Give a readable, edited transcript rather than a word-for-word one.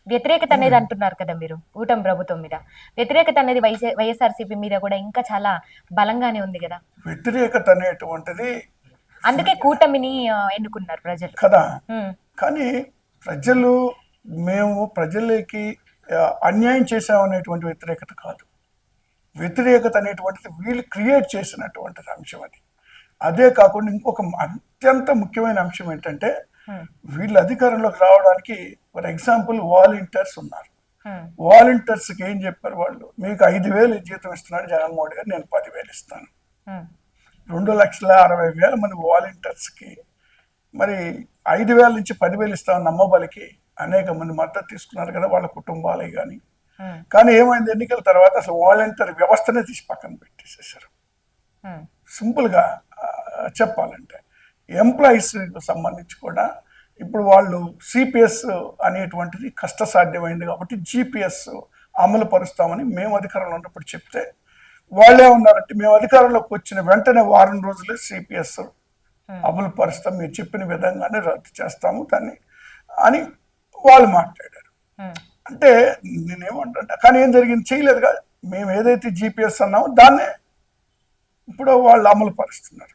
వ్యతిరేకత అనేది అంటున్నారు కదా మీరు కూటమి ప్రభుత్వం మీద. వ్యతిరేకత అనేది వైఎస్ఆర్సీపీ మీద కూడా ఇంకా చాలా బలంగానే ఉంది కదా. వ్యతిరేకత అనేటువంటిది అందుకే కూటమిని ఎన్నుకున్నారు ప్రజలు కదా. ఉమ్, కానీ ప్రజలు మేము ప్రజలకి అన్యాయం చేసామనేటువంటి వ్యతిరేకత కాదు. వ్యతిరేకత అనేటువంటిది వీళ్ళు క్రియేట్ చేసినటువంటి అంశం అది. అదే కాకుండా ఇంకొక అత్యంత ముఖ్యమైన అంశం ఏంటంటే వీళ్ళు అధికారంలోకి రావడానికి ఫర్ ఎగ్జాంపుల్ వాలంటీర్స్ ఉన్నారు. వాలంటీర్స్కి ఏం చెప్పారు వాళ్ళు, మీకు 5,000 జీతం ఇస్తున్నాడు జగన్మోహన్ గారు, నేను 10,000 ఇస్తాను. 2,60,000 మంది వాలంటీర్స్కి మరి 5,000 నుంచి 10,000 ఇస్తామని నమ్మబలికి అనేక మంది మద్దతు తీసుకున్నారు కదా, వాళ్ళ కుటుంబాలే కానీ. కానీ ఏమైంది, ఎన్నికల తర్వాత అసలు వాలంటీర్ వ్యవస్థనే తీసి పక్కన పెట్టేసేసారు. సింపుల్గా చెప్పాలంటే ఎంప్లాయీస్ సంబంధించి కూడా ఇప్పుడు వాళ్ళు సిపిఎస్ అనేటువంటిది కష్టసాధ్యమైంది కాబట్టి జిపిఎస్ అమలు పరుస్తామని మేము అధికారంలో ఉన్నప్పుడు చెప్తే వాళ్ళే ఉన్నారంటే మేము అధికారంలోకి వచ్చిన వెంటనే వారం రోజులే సిపిఎస్ అమలు పరుస్తాం, మీరు చెప్పిన విధంగానే రద్దు చేస్తాము దాన్ని అని వాళ్ళు మాట్లాడారు. అంటే నేనేమంటా, కానీ ఏం జరిగింది, చేయలేదు కదా. మేము ఏదైతే జిపిఎస్ అన్నామో దాన్నే ఇప్పుడు వాళ్ళు అమలు పరుస్తున్నారు.